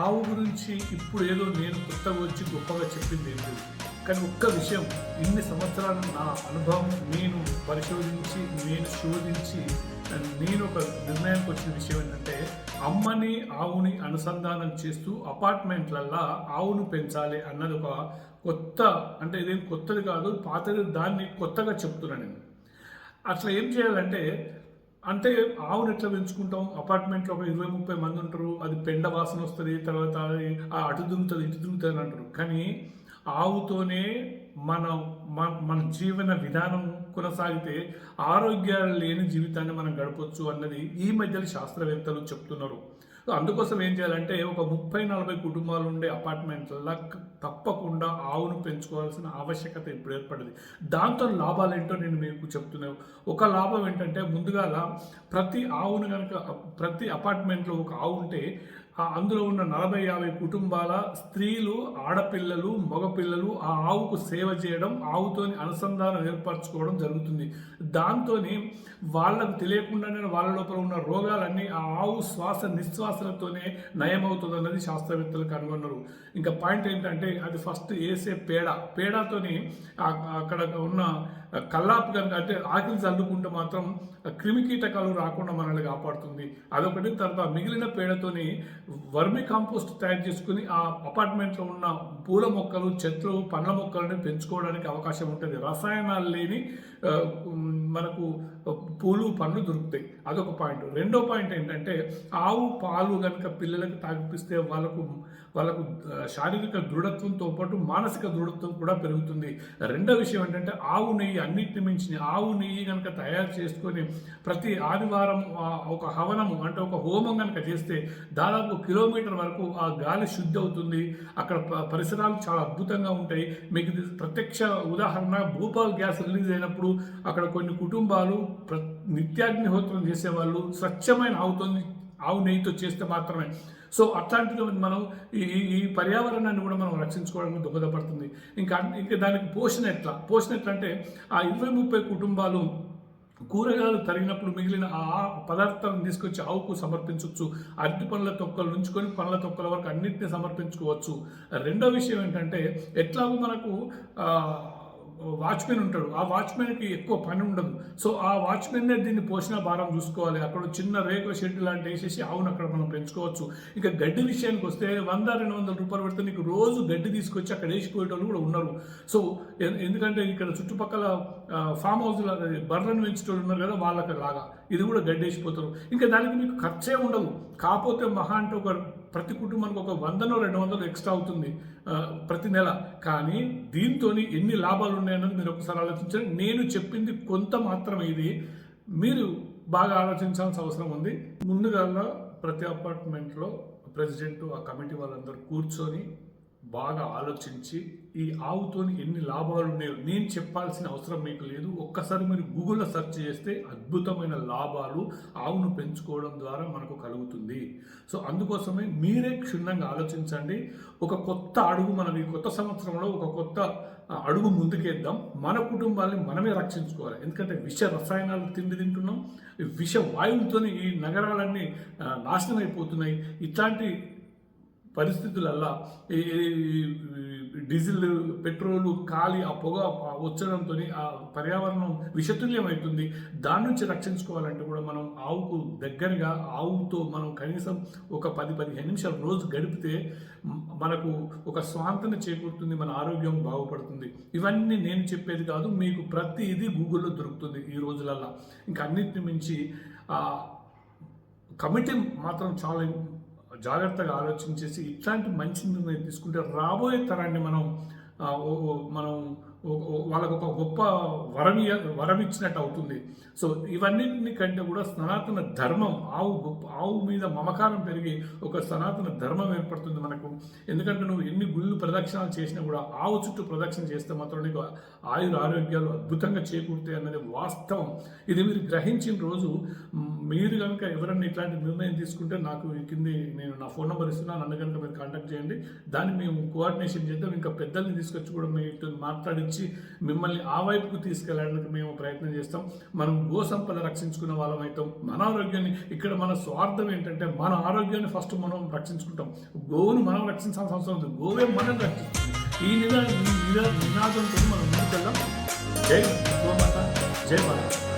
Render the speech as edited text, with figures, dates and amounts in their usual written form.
ఆవు గురించి ఇప్పుడు ఏదో నేను కొత్తగా వచ్చి గొప్పగా చెప్పింది ఏం లేదు. కానీ ఒక్క విషయం, ఇన్ని సంవత్సరాలు నా అనుభవం నేను పరిశోధించి, నేను శోధించి, నేను ఒక నిర్ణయానికి వచ్చిన విషయం ఏంటంటే, అమ్మని ఆవుని అనుసంధానం చేస్తూ అపార్ట్మెంట్లల్లో ఆవును పెంచాలి అన్నది ఒక కొత్త, అంటే ఇదేం కొత్తది కాదు, పాతది, దాన్ని కొత్తగా చెప్తున్నాను నేను. అట్లా ఏం చేయాలంటే, అంటే ఆవును ఎట్లా పెంచుకుంటాం, అపార్ట్మెంట్లో ఒక 20-30 మంది ఉంటారు, అది పెండ వాసన వస్తుంది, తర్వాత అది అటు దున్నుతుంది ఇటు దున్నుతుంది అని అంటారు. కానీ ఆవుతోనే మన మన జీవన విధానం కొనసాగితే ఆరోగ్యాలు లేని జీవితాన్ని మనం గడపవచ్చు అన్నది ఈ మధ్యలో శాస్త్రవేత్తలు చెప్తున్నారు. సో అందుకోసం ఏం చేయాలంటే, ఒక 30-40 కుటుంబాలు ఉండే అపార్ట్మెంట్లలో తప్పకుండా ఆవును పెంచుకోవాల్సిన ఆవశ్యకత ఇప్పుడు ఏర్పడింది. దాంతో లాభాలు ఏంటో నేను మీకు చెప్తున్నాను. ఒక లాభం ఏంటంటే, ముందుగా ప్రతి ఆవును కనుక, ప్రతి అపార్ట్మెంట్లో ఒక ఆవు ఉంటే అందులో ఉన్న 40-50 కుటుంబాల స్త్రీలు, ఆడపిల్లలు, మగపిల్లలు ఆ ఆవుకు సేవ చేయడం, ఆవుతోని అనుసంధానం ఏర్పరచుకోవడం జరుగుతుంది. దాంతో వాళ్ళకు తెలియకుండానే వాళ్ళ లోపల ఉన్న రోగాలన్నీ ఆ ఆవు శ్వాస నిశ్వాసలతోనే నయమవుతుంది అన్నది శాస్త్రవేత్తలు కనుగొన్నారు. ఇంకా పాయింట్ ఏంటంటే, అది ఫస్ట్ వేసే పేడతోని అక్కడ ఉన్న కల్లాపు కనుక, అంటే ఆకిలి చల్లుకుంటే మాత్రం క్రిమికీటకాలు రాకుండా మనల్ని కాపాడుతుంది. అదొకటి. తర్వాత మిగిలిన పేడతోని వర్మి కాంపోస్ట్ తయారు చేసుకుని ఆ అపార్ట్మెంట్లో ఉన్న పూల మొక్కలు, చెట్లు, పండ్ల మొక్కలను పెంచుకోవడానికి అవకాశం ఉంటుంది. రసాయనాలు లేని మనకు పూలు, పండ్లు దొరుకుతాయి. అదొక పాయింట్. రెండో పాయింట్ ఏంటంటే, ఆవు పాలు కనుక పిల్లలకు తాగిపిస్తే వాళ్ళకు శారీరక దృఢత్వంతో పాటు మానసిక దృఢత్వం కూడా పెరుగుతుంది. రెండో విషయం ఏంటంటే, ఆవు నెయ్యి, అన్నిటిని మించిన ఆవు నెయ్యి కనుక తయారు చేసుకొని ప్రతి ఆదివారం ఒక హవనము, అంటే ఒక హోమం కనుక చేస్తే దాదాపు 1 కిలోమీటర్ వరకు ఆ గాలి శుద్ధి అవుతుంది. అక్కడ పరిసరాలు చాలా అద్భుతంగా ఉంటాయి. మీకు ప్రత్యక్ష ఉదాహరణ, భూపాల్ గ్యాస్ రిలీజ్ అయినప్పుడు అక్కడ కొన్ని కుటుంబాలు నిత్యాగ్నిహోత్రం చేసేవాళ్ళు స్వచ్ఛమైన ఆవు నెయ్యితో చేస్తే మాత్రమే. సో అట్లాంటిది మనం ఈ పర్యావరణాన్ని కూడా మనం రక్షించుకోవడానికి దోహదపడుతుంది. ఇంకా దానికి పోషణ ఎట్లా అంటే, ఆ 20-30 కుటుంబాలు కూరగాయలు తరిగినప్పుడు మిగిలిన ఆ పదార్థాలను తీసుకొచ్చి ఆవుకు సమర్పించవచ్చు. అరటి పండ్ల తొక్కలు నుంచుకొని పండ్ల తొక్కల వరకు అన్నింటినీ సమర్పించుకోవచ్చు. రెండో విషయం ఏంటంటే, ఎట్లాగో మనకు వాచ్మెన్ ఉంటాడు, ఆ వాచ్మెన్కి ఎక్కువ పని ఉండదు. సో ఆ వాచ్మెన్నే దీన్ని పోషణ భారం చూసుకోవాలి. అక్కడ చిన్న రేకుల షెడ్ లాంటి వేసేసి ఆవును అక్కడ మనం పెంచుకోవచ్చు. ఇక గడ్డి విషయానికి వస్తే 100-200 రూపాయలు పెడితే నీకు రోజు గడ్డి తీసుకొచ్చి అక్కడ వేసిపోయేటోళ్ళు కూడా ఉన్నారు. సో ఎందుకంటే ఇక్కడ చుట్టుపక్కల ఫామ్ హౌస్లో బర్రెలను పెంచేటోళ్ళు ఉన్నారు కదా, వాళ్ళకి లాగా ఇది కూడా గడ్డి వేసిపోతారు. ఇంకా దానికి మీకు ఖర్చే ఉండదు. కాకపోతే మహా అంటే ప్రతి కుటుంబానికి ఒక 100-200 ఎక్స్ట్రా అవుతుంది ప్రతి నెల. కానీ దీంతో ఎన్ని లాభాలు ఉన్నాయన్నది మీరు ఒకసారి ఆలోచించండి. నేను చెప్పింది కొంత మాత్రమే, ఇది మీరు బాగా ఆలోచించాల్సిన అవసరం ఉంది. ముందుగా ప్రతి అపార్ట్మెంట్లో ప్రెసిడెంట్, ఆ కమిటీ వాళ్ళందరూ కూర్చొని బాగా ఆలోచించి, ఈ ఆవుతోని ఎన్ని లాభాలు ఉన్నాయో నేను చెప్పాల్సిన అవసరం మీకు లేదు. ఒక్కసారి మీరు గూగుల్లో సెర్చ్ చేస్తే అద్భుతమైన లాభాలు ఆవును పెంచుకోవడం ద్వారా మనకు కలుగుతుంది. సో అందుకోసమే మీరే క్షుణ్ణంగా ఆలోచించండి. ఒక కొత్త అడుగు, మనం ఈ కొత్త సంవత్సరంలో ఒక కొత్త అడుగు ముందుకేద్దాం. మన కుటుంబాన్ని మనమే రక్షించుకోవాలి. ఎందుకంటే విష రసాయనాలు తిండి తింటున్నాం, విష వాయువులతో ఈ నగరాలన్నీ నాశనం అయిపోతున్నాయి. ఇట్లాంటి పరిస్థితులల్లా డీజిల్, పెట్రోలు కాలి ఆ పొగ వచ్చడంతో ఆ పర్యావరణం విషతుల్యమవుతుంది. దాని నుంచి రక్షించుకోవాలంటే కూడా మనం ఆవుకు దగ్గరగా, ఆవుతో మనం కనీసం ఒక 10-15 నిమిషాలు రోజు గడిపితే మనకు ఒక స్వాంతన చేకూరుతుంది, మన ఆరోగ్యం బాగుపడుతుంది. ఇవన్నీ నేను చెప్పేది కాదు, మీకు ప్రతిదీ గూగుల్లో దొరుకుతుంది ఈ రోజులల్లా. ఇంకా అన్నిటిని మించి కమిటీ మాత్రం చాలా జాగ్రత్తగా ఆలోచించేసి ఇట్లాంటి మంచి నిర్ణయం తీసుకుంటే రాబోయే తరాన్ని మనం వాళ్ళకు ఒక గొప్ప వరం ఇచ్చినట్టు అవుతుంది. సో ఇవన్నింటిని కంటే కూడా సనాతన ధర్మం, ఆవు మీద మమకారం పెరిగి ఒక సనాతన ధర్మం ఏర్పడుతుంది మనకు. ఎందుకంటే నువ్వు ఎన్ని గుళ్ళు ప్రదక్షిణాలు చేసినా కూడా ఆవు చుట్టూ ప్రదక్షిణ చేస్తే మాత్రం నీకు ఆరోగ్యాలు అద్భుతంగా చేకూరుతాయి అన్నది వాస్తవం. ఇది మీరు గ్రహించిన రోజు మీరు కనుక ఎవరన్నా ఇట్లాంటి నిర్ణయం తీసుకుంటే నాకు కింది నేను నా ఫోన్ నెంబర్ ఇస్తున్నాను, నన్ను కనుక మీరు కాంటాక్ట్ చేయండి. దాన్ని మేము కోఆర్డినేషన్ చేద్దాం. ఇంకా పెద్దల్ని తీసుకొచ్చి కూడా మీతో మాట్లాడించి నుంచి మిమ్మల్ని ఆ వైపుకు తీసుకెళ్ళడానికి మేము ప్రయత్నం చేస్తాం. మనం గో సంపద రక్షించుకున్న వాళ్ళం అవుతాం. మన ఆరోగ్యాన్ని, ఇక్కడ మన స్వార్థం ఏంటంటే మన ఆరోగ్యాన్ని ఫస్ట్ మనం రక్షించుకుంటాం. గోవును మనం రక్షించాల్సిన అవసరం ఉంది, గోవే మనం రక్షిస్తుంది. ఈ నినాదంతో మనం ముందుకెళ్దాం. జై గోమాత, జై భారత్.